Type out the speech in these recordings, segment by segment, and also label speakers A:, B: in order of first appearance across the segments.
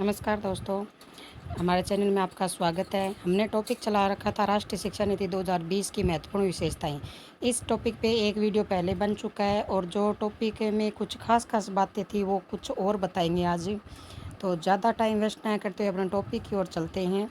A: नमस्कार दोस्तों, हमारे चैनल में आपका स्वागत है। हमने टॉपिक चला रखा था राष्ट्रीय शिक्षा नीति 2020 की महत्वपूर्ण विशेषताएं। इस टॉपिक पे एक वीडियो पहले बन चुका है और जो टॉपिक में कुछ खास बातें थी वो कुछ और बताएंगे आज। तो ज़्यादा टाइम वेस्ट ना करते हुए अपने टॉपिक की ओर चलते हैं।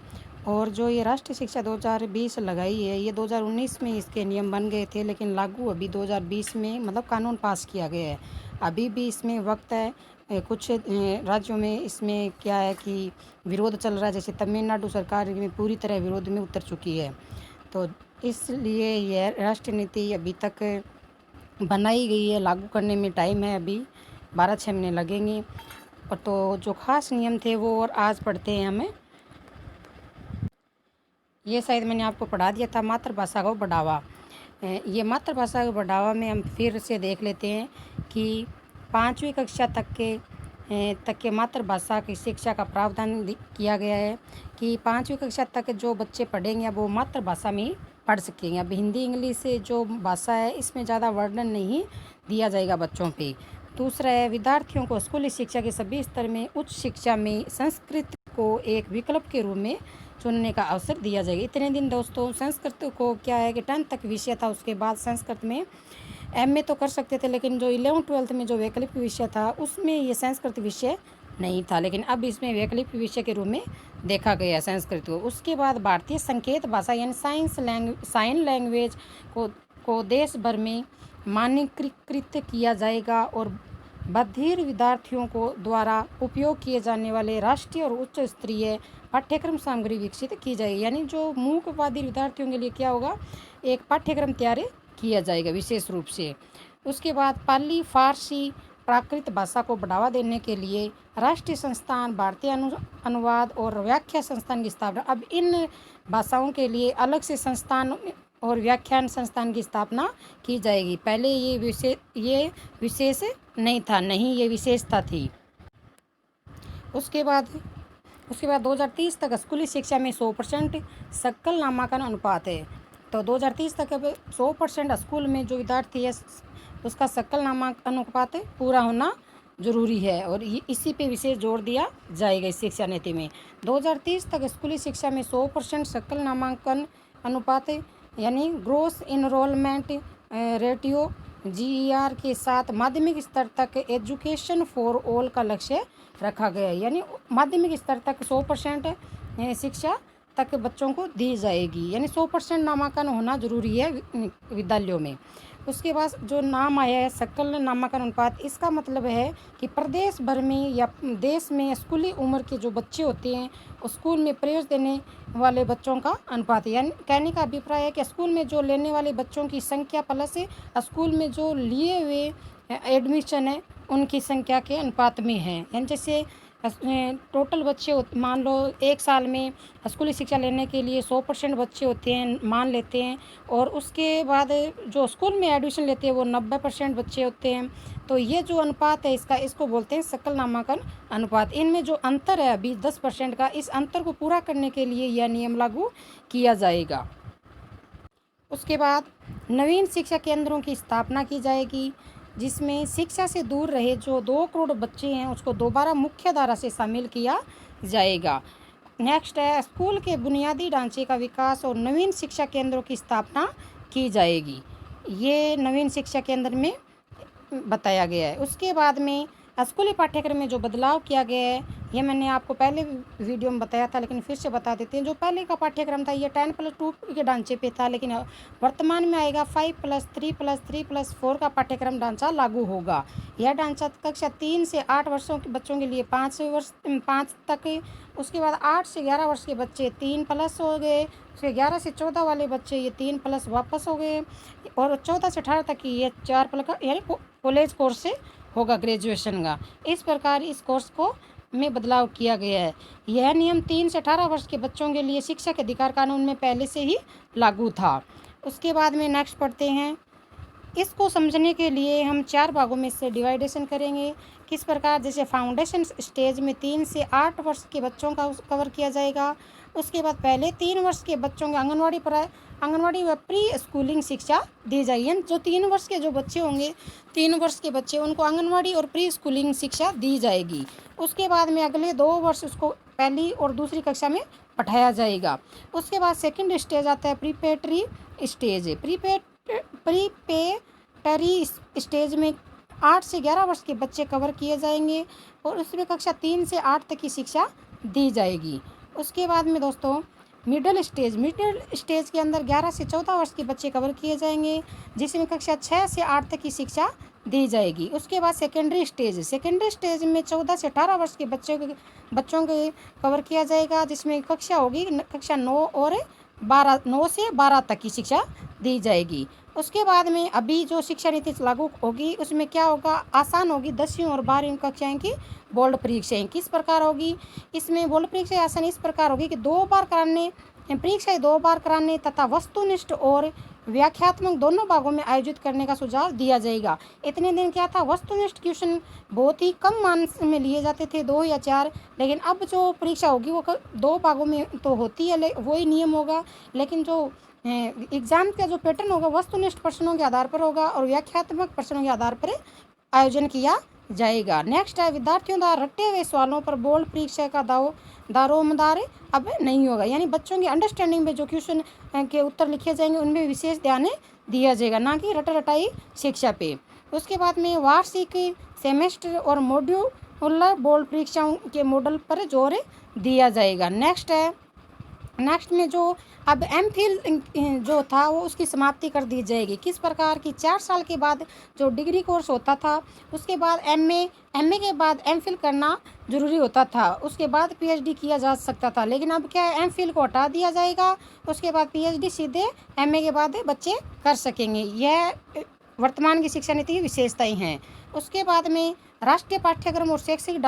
A: और जो ये राष्ट्रीय शिक्षा 2020 लगाई है, ये 2019 में इसके नियम बन गए थे, लेकिन लागू अभी 2020 में मतलब कानून पास किया गया है। अभी भी इसमें वक्त है। कुछ राज्यों में इसमें क्या है कि विरोध चल रहा है, जैसे तमिलनाडु सरकार में पूरी तरह विरोध में उतर चुकी है। तो इसलिए यह राष्ट्रीय नीति अभी तक बनाई गई है, लागू करने में टाइम है, अभी 12-6 महीने लगेंगे। और तो जो खास नियम थे वो और आज पढ़ते हैं हमें। ये शायद मैंने आपको पढ़ा दिया था, मातृभाषा को बढ़ावा। ये मातृभाषा को बढ़ावा में हम फिर से देख लेते हैं कि 5वीं कक्षा तक के मातृभाषा की शिक्षा का प्रावधान किया गया है कि 5वीं कक्षा तक जो बच्चे पढ़ेंगे वो मातृभाषा में ही पढ़ सकेंगे। अब हिंदी इंग्लिश से जो भाषा है इसमें ज़्यादा वर्णन नहीं दिया जाएगा बच्चों पे। दूसरा है, विद्यार्थियों को स्कूली शिक्षा के सभी स्तर में उच्च शिक्षा में संस्कृत को एक विकल्प के रूप में चुनने का अवसर दिया जाएगा। इतने दिन दोस्तों संस्कृत को क्या है कि 10th तक विषय था, उसके बाद संस्कृत में MA तो कर सकते थे, लेकिन जो 11th-12th में जो वैकल्पिक विषय था उसमें ये संस्कृत विषय नहीं था, लेकिन अब इसमें वैकल्पिक विषय के रूप में देखा गया है संस्कृत को। उसके बाद भारतीय संकेत भाषा यानी साइन लैंग्वेज को देश भर में मानकीकृत किया जाएगा और बधिर विद्यार्थियों को द्वारा उपयोग किए जाने वाले राष्ट्रीय और उच्च स्तरीय पाठ्यक्रम सामग्री विकसित की जाएगी। यानी जो मूक बधिर विद्यार्थियों के लिए क्या होगा, एक पाठ्यक्रम तैयार किया जाएगा विशेष रूप से। उसके बाद पाली फारसी प्राकृत भाषा को बढ़ावा देने के लिए राष्ट्रीय संस्थान भारतीय अनुवाद और व्याख्या संस्थान की स्थापना। अब इन भाषाओं के लिए अलग से संस्थान और व्याख्यान संस्थान की स्थापना की जाएगी। पहले ये विशेष नहीं था, नहीं ये विशेषता थी। उसके बाद 2030 तक स्कूली शिक्षा में 100% सकल नामांकन अनुपात है। तो 2030 तक अब 100% स्कूल में जो विद्यार्थी है उसका सकल नामांकन अनुपात पूरा होना जरूरी है और इसी पे विशेष जोर दिया जाएगा इस शिक्षा नीति में। 2030 तक स्कूली शिक्षा में 100% सकल नामांकन अनुपात यानी ग्रोस इनरोलमेंट रेटियो GER के साथ माध्यमिक स्तर तक एजुकेशन फॉर ऑल का लक्ष्य रखा गया है। यानी माध्यमिक स्तर तक 100% शिक्षा तक बच्चों को दी जाएगी, यानी 100% नामांकन होना जरूरी है विद्यालयों में। उसके बाद जो नाम आया है सकल नामांकन अनुपात, इसका मतलब है कि प्रदेश भर में या देश में स्कूली उम्र के जो बच्चे होते हैं स्कूल में प्रवेश देने वाले बच्चों का अनुपात, यानी कहने का अभिप्राय है कि स्कूल में जो लेने वाले बच्चों की संख्या प्लस स्कूल में जो लिए हुए एडमिशन है उनकी संख्या के अनुपात में है। यानी जैसे टोटल बच्चे मान लो एक साल में स्कूली शिक्षा लेने के लिए 100% बच्चे होते हैं मान लेते हैं, और उसके बाद जो स्कूल में एडमिशन लेते हैं वो 90% बच्चे होते हैं। तो ये जो अनुपात है इसको बोलते हैं सकल नामांकन अनुपात। इनमें जो अंतर है अभी 10% का, इस अंतर को पूरा करने के लिए यह नियम लागू किया जाएगा। उसके बाद नवीन शिक्षा केंद्रों की स्थापना की जाएगी जिसमें शिक्षा से दूर रहे जो 2 करोड़ बच्चे हैं उसको दोबारा मुख्य धारा से शामिल किया जाएगा। नेक्स्ट है, स्कूल के बुनियादी ढांचे का विकास और नवीन शिक्षा केंद्रों की स्थापना की जाएगी। ये नवीन शिक्षा केंद्र में बताया गया है। उसके बाद में स्कूली पाठ्यक्रम में जो बदलाव किया गया है ये मैंने आपको पहले वीडियो में बताया था, लेकिन फिर से बता देते हैं। जो पहले का पाठ्यक्रम था ये 10+2 के ढांचे पे था, लेकिन वर्तमान में आएगा 5+3+3+4 का पाठ्यक्रम ढांचा लागू होगा। यह ढांचा कक्षा 3 से 8 वर्षों के बच्चों के लिए 5 तक, उसके बाद 8 से 11 वर्ष के बच्चे 3+ हो गए, फिर 11 से 14 वाले बच्चे ये 3+ वापस हो गए, और 14 से 18 तक की ये 4+ यानी कॉलेज कोर्स से होगा ग्रेजुएशन का। इस प्रकार इस कोर्स को में बदलाव किया गया है। यह नियम 3 से 18 वर्ष के बच्चों के लिए शिक्षा के अधिकार कानून में पहले से ही लागू था। उसके बाद में नेक्स्ट पढ़ते हैं। इसको समझने के लिए हम 4 भागों में से डिवाइडेशन करेंगे। किस प्रकार, जैसे फाउंडेशन स्टेज में 3 से 8 वर्ष के बच्चों का कवर किया जाएगा, उसके बाद पहले 3 वर्ष के बच्चों के आंगनवाड़ी व प्री स्कूलिंग शिक्षा दी जाएगी, यानी जो 3 वर्ष के जो बच्चे होंगे, 3 वर्ष के बच्चे, उनको आंगनवाड़ी और प्री स्कूलिंग शिक्षा दी जाएगी। उसके बाद में अगले 2 वर्ष उसको पहली और दूसरी कक्षा में पढ़ाया जाएगा। उसके बाद सेकंड स्टेज आता है प्रीपेटरी स्टेज। प्रीपेटरी स्टेज में 8 से 11 वर्ष के बच्चे कवर किए जाएंगे और उसमें कक्षा 3 से 8 तक की शिक्षा दी जाएगी। उसके बाद में दोस्तों मिडिल स्टेज के अंदर 11 से 14 वर्ष के बच्चे कवर किए जाएंगे, जिसमें कक्षा 6 से 8 तक की शिक्षा दी जाएगी। उसके बाद सेकेंडरी स्टेज में 14 से 18 वर्ष के बच्चों के कवर किया जाएगा, जिसमें कक्षा होगी कक्षा 9 से 12 तक की शिक्षा दी जाएगी। उसके बाद में अभी जो शिक्षा नीति लागू होगी उसमें क्या होगा, आसान होगी 10वीं और 12वीं कक्षाएं की बोर्ड परीक्षाएं। किस प्रकार होगी, इसमें बोर्ड परीक्षाएं आसान इस प्रकार होगी कि 2 बार कराने तथा वस्तुनिष्ठ और व्याख्यात्मक दोनों भागों में आयोजित करने का सुझाव दिया जाएगा। इतने दिन क्या था, वस्तुनिष्ठ क्वेश्चन बहुत ही कम मार्क्स में लिए जाते थे, 2 या 4, लेकिन अब जो परीक्षा होगी वो 2 भागों में तो होती है, वही नियम होगा, लेकिन जो एग्जाम का जो पैटर्न होगा वस्तुनिष्ठ प्रश्नों के आधार पर होगा और व्याख्यात्मक प्रश्नों के आधार पर आयोजन किया जाएगा। नेक्स्ट है विद्यार्थियों द्वारा रटे हुए सवालों पर बोर्ड परीक्षा का दारोमदार अब नहीं होगा, यानी बच्चों की अंडरस्टैंडिंग में जो क्वेश्चन के उत्तर लिखे जाएंगे उनमें विशेष ध्यान दिया जाएगा, ना कि रटाई शिक्षा पे। उसके बाद में वार्षिक, सेमेस्टर और मॉड्यूलर बोर्ड परीक्षाओं के मॉडल पर जोर दिया जाएगा। नेक्स्ट में जो अब एमफिल जो था वो उसकी समाप्ति कर दी जाएगी। किस प्रकार की, 4 साल के बाद जो डिग्री कोर्स होता था उसके बाद एमए के बाद एमफिल करना जरूरी होता था, उसके बाद पीएचडी किया जा सकता था, लेकिन अब क्या है, एमफिल को हटा दिया जाएगा, उसके बाद पीएचडी सीधे एमए के बाद बच्चे कर सकेंगे। यह वर्तमान की शिक्षा नीति की विशेषताएं हैं। उसके बाद में राष्ट्रीय पाठ्यक्रम और शैक्षिक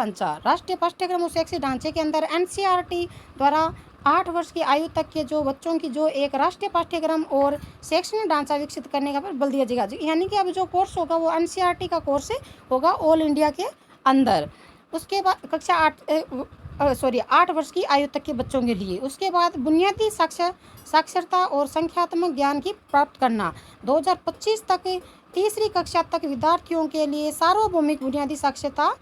A: ढांचे के अंदर एनसीईआरटी द्वारा 8 वर्ष की आयु तक के जो बच्चों की जो एक राष्ट्रीय पाठ्यक्रम और शैक्षणिक ढांचा विकसित करने का पर बल दिया जाएगा, यानी कि अब जो कोर्स होगा वो एनसीईआरटी का कोर्स होगा ऑल इंडिया के अंदर। उसके बाद कक्षा 8 वर्ष की आयु तक के बच्चों के लिए। उसके बाद बुनियादी साक्षरता और संख्यात्मक ज्ञान की प्राप्त करना 2025 तक तीसरी कक्षा तक विद्यार्थियों के लिए सार्वभौमिक बुनियादी साक्षरता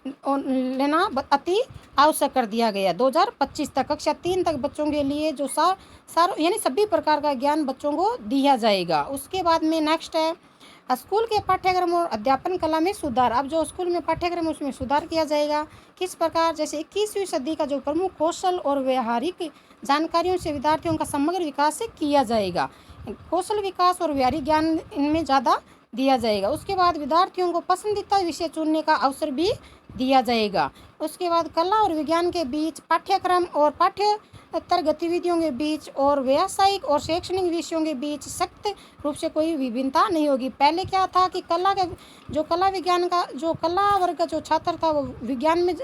A: लेना अति आवश्यक कर दिया गया। 2025 तक कक्षा 3 तक बच्चों के लिए जो यानी सभी प्रकार का ज्ञान बच्चों को दिया जाएगा। उसके बाद में नेक्स्ट है स्कूल के पाठ्यक्रम और अध्यापन कला में सुधार। अब जो स्कूल में पाठ्यक्रम है उसमें सुधार किया जाएगा। किस प्रकार, जैसे 21वीं सदी का जो प्रमुख कौशल और व्यवहारिक जानकारियों से विद्यार्थियों का समग्र विकास किया जाएगा। कौशल विकास और व्यवहारिक ज्ञान इनमें ज़्यादा दिया जाएगा। उसके बाद विद्यार्थियों को पसंदीदा विषय चुनने का अवसर भी दिया जाएगा। उसके बाद कला और विज्ञान के बीच पाठ्यक्रम और पाठ्येतर गतिविधियों के बीच और व्यावसायिक और शैक्षणिक विषयों के बीच सख्त रूप से कोई विभिन्नता नहीं होगी। पहले क्या था कि कला वर्ग का जो छात्र था वो विज्ञान में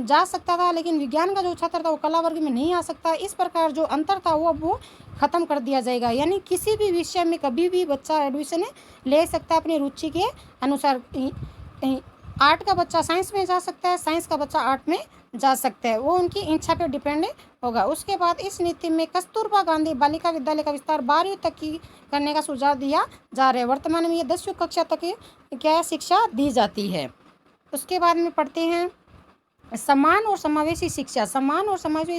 A: जा सकता था, लेकिन विज्ञान का जो छात्र था वो कला वर्ग में नहीं आ सकता। इस प्रकार जो अंतर था वो ख़त्म कर दिया जाएगा, यानी किसी भी विषय में कभी भी बच्चा एडमिशन ले सकता है अपनी रुचि के अनुसार। आर्ट का बच्चा साइंस में जा सकता है, साइंस का बच्चा आर्ट में जा सकता है, वो उनकी इच्छा पर डिपेंड होगा। उसके बाद इस नीति में कस्तूरबा गांधी बालिका विद्यालय का विस्तार 12वीं तक की करने का सुझाव दिया जा रहा है। वर्तमान में ये 10वीं कक्षा तक क्या शिक्षा दी जाती है। उसके बाद में पढ़ते हैं समान और समावेशी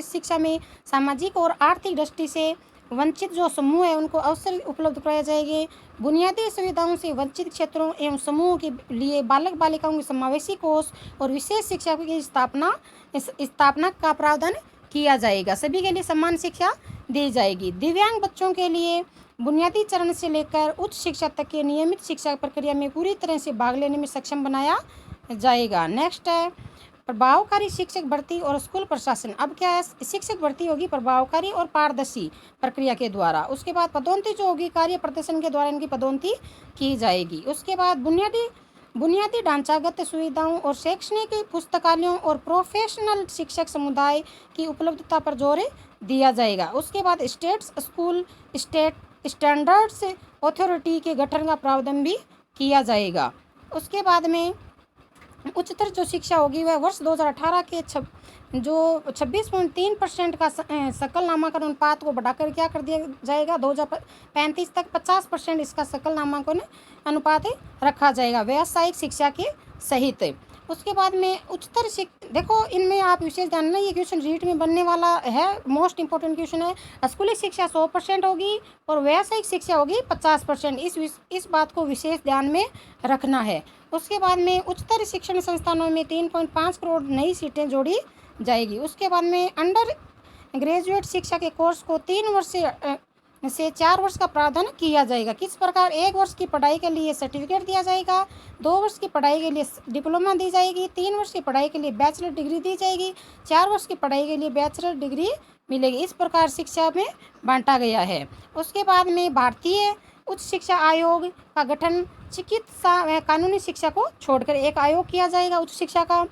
A: शिक्षा में सामाजिक और आर्थिक दृष्टि से वंचित जो समूह है उनको अवसर उपलब्ध कराए जाएंगे। बुनियादी सुविधाओं से वंचित क्षेत्रों एवं समूहों के लिए बालक बालिकाओं के समावेशी कोष और विशेष शिक्षा की स्थापना का प्रावधान किया जाएगा। सभी के लिए समान शिक्षा दी जाएगी। दिव्यांग बच्चों के लिए बुनियादी चरण से लेकर उच्च शिक्षा तक के नियमित शिक्षा प्रक्रिया में पूरी तरह से भाग लेने में सक्षम बनाया जाएगा। नेक्स्ट है प्रभावकारी शिक्षक भर्ती और स्कूल प्रशासन। अब क्या है, शिक्षक भर्ती होगी प्रभावकारी और पारदर्शी प्रक्रिया के द्वारा। उसके बाद पदोन्नति जो होगी कार्य प्रदर्शन के द्वारा इनकी पदोन्नति की जाएगी। उसके बाद बुनियादी ढांचागत सुविधाओं और शैक्षणिक पुस्तकालयों और प्रोफेशनल शिक्षक समुदाय की उपलब्धता पर जोर दिया जाएगा। उसके बाद स्टेट स्टैंडर्ड्स अथॉरिटी के गठन का प्रावधान भी किया जाएगा। उसके बाद में उच्चतर जो शिक्षा होगी वह वर्ष 2018 के जो 26.3% का सकल नामांकन अनुपात को बढ़ाकर क्या कर दिया जाएगा, 2035 तक 50% इसका सकल नामांकन अनुपात रखा जाएगा व्यावसायिक शिक्षा के सहित। उसके बाद में उच्चतर देखो इनमें आप विशेष ध्यान देना, ये क्वेश्चन रीट में बनने वाला है, मोस्ट इंपॉर्टेंट क्वेश्चन है। स्कूली शिक्षा 100% होगी और व्यावसायिक शिक्षा होगी 50%। इस बात को विशेष ध्यान में रखना है। उसके बाद में उच्चतर शिक्षण संस्थानों में 3.5 करोड़ नई सीटें जोड़ी जाएगी। उसके बाद में अंडर ग्रेजुएट शिक्षा के कोर्स को 3 वर्ष से 4 वर्ष का प्रावधान किया जाएगा। किस प्रकार, 1 वर्ष की पढ़ाई के लिए सर्टिफिकेट दिया जाएगा, 2 वर्ष की पढ़ाई के लिए डिप्लोमा दी जाएगी, 3 वर्ष की पढ़ाई के लिए बैचलर डिग्री दी जाएगी, 4 वर्ष की पढ़ाई के लिए बैचलर डिग्री मिलेगी। इस प्रकार शिक्षा में बांटा गया है। उसके बाद में भारतीय उच्च शिक्षा आयोग का गठन चिकित्सा व कानूनी शिक्षा को छोड़कर एक आयोग किया जाएगा उच्च शिक्षा का,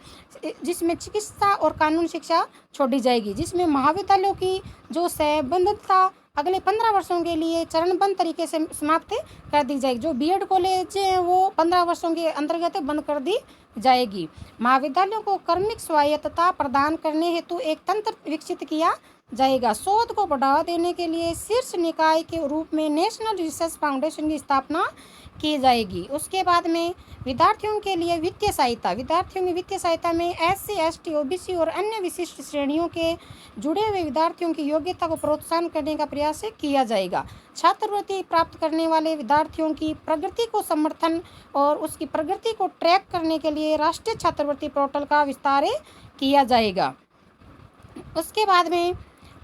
A: जिसमें चिकित्सा और कानूनी शिक्षा छोड़ी जाएगी, जिसमें महाविद्यालयों की जो संबद्धता अगले 15 वर्षों के लिए चरणबद्ध तरीके से समाप्त कर दी जाएगी। जो बीएड कॉलेज है वो 15 वर्षों के अंतर्गत बंद कर दी जाएगी। महाविद्यालयों को क्रमिक स्वायत्तता प्रदान करने हेतु एक तंत्र विकसित किया जाएगा। शोध को बढ़ावा देने के लिए शीर्ष निकाय के रूप में नेशनल रिसर्च फाउंडेशन की स्थापना की जाएगी। उसके बाद में विद्यार्थियों के लिए वित्तीय सहायता में SC, ST, OBC और अन्य विशिष्ट श्रेणियों के जुड़े हुए विद्यार्थियों की योग्यता को प्रोत्साहन करने का प्रयास किया जाएगा। छात्रवृत्ति प्राप्त करने वाले विद्यार्थियों की प्रगति को समर्थन और उसकी प्रगति को ट्रैक करने के लिए राष्ट्रीय छात्रवृत्ति पोर्टल का विस्तार किया जाएगा। उसके बाद में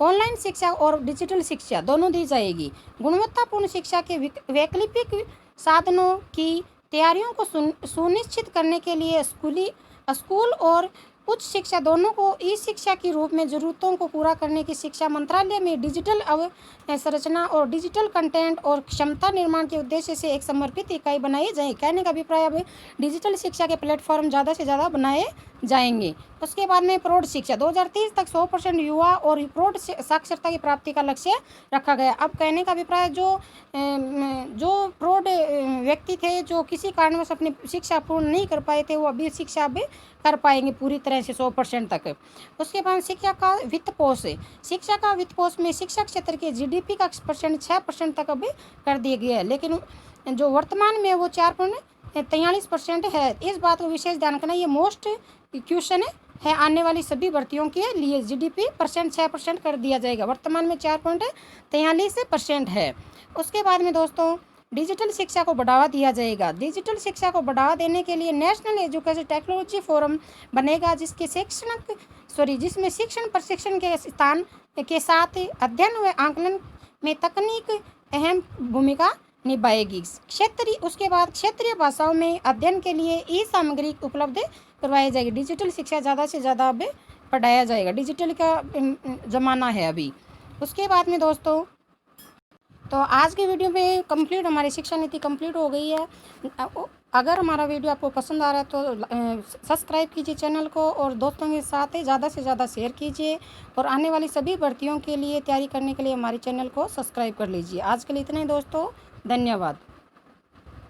A: ऑनलाइन शिक्षा और डिजिटल शिक्षा दोनों दी जाएगी। गुणवत्तापूर्ण शिक्षा के वैकल्पिक साधनों की तैयारियों को सुनिश्चित करने के लिए स्कूल और उच्च शिक्षा दोनों को ई शिक्षा के रूप में जरूरतों को पूरा करने की शिक्षा मंत्रालय में डिजिटल अवसंरचना और डिजिटल कंटेंट और क्षमता निर्माण के उद्देश्य से एक समर्पित इकाई बनाई जाए। कहने का अभिप्राय अब डिजिटल शिक्षा के प्लेटफॉर्म ज़्यादा से ज़्यादा बनाए जाएंगे। उसके बाद में प्रौढ़ शिक्षा 2030 तक 100% युवा और प्रौढ़ साक्षरता की प्राप्ति का लक्ष्य रखा गया। अब कहने का अभिप्राय जो प्रौढ़ व्यक्ति थे जो किसी कारणवश अपनी शिक्षा पूर्ण नहीं कर पाए थे वो अभी शिक्षा भी कर पाएंगे पूरी तरह से 100% तक। उसके बाद शिक्षा का वित्त पोष में शिक्षा क्षेत्र के GDP का परसेंट 6% तक अभी कर दिया गया है, लेकिन जो वर्तमान में वो 4.43% है। इस बात को विशेष ध्यान रखना, ये मोस्ट क्वेश्चन है आने वाली सभी भर्तियों के लिए। GDP परसेंट 6% कर दिया जाएगा, वर्तमान में 4.43% है। उसके बाद में दोस्तों डिजिटल शिक्षा को बढ़ावा दिया जाएगा। डिजिटल शिक्षा को बढ़ावा देने के लिए नेशनल एजुकेशन टेक्नोलॉजी फोरम बनेगा, जिसमें शिक्षण प्रशिक्षण के स्थान के साथ अध्ययन व आकलन में तकनीक अहम भूमिका निभाएगी। उसके बाद क्षेत्रीय भाषाओं में अध्ययन के लिए ई सामग्री उपलब्ध करवाई जाएगी। डिजिटल शिक्षा ज़्यादा से ज़्यादा अब पढ़ाया जाएगा, डिजिटल का ज़माना है अभी। उसके बाद में दोस्तों तो आज के वीडियो में कंप्लीट हमारी शिक्षा नीति कंप्लीट हो गई है। अगर हमारा वीडियो आपको पसंद आ रहा है तो सब्सक्राइब कीजिए चैनल को और दोस्तों के साथ ज़्यादा से ज़्यादा शेयर कीजिए और आने वाली सभी भर्तियों के लिए तैयारी करने के लिए हमारे चैनल को सब्सक्राइब कर लीजिए। आज के लिए इतना ही दोस्तों, धन्यवाद।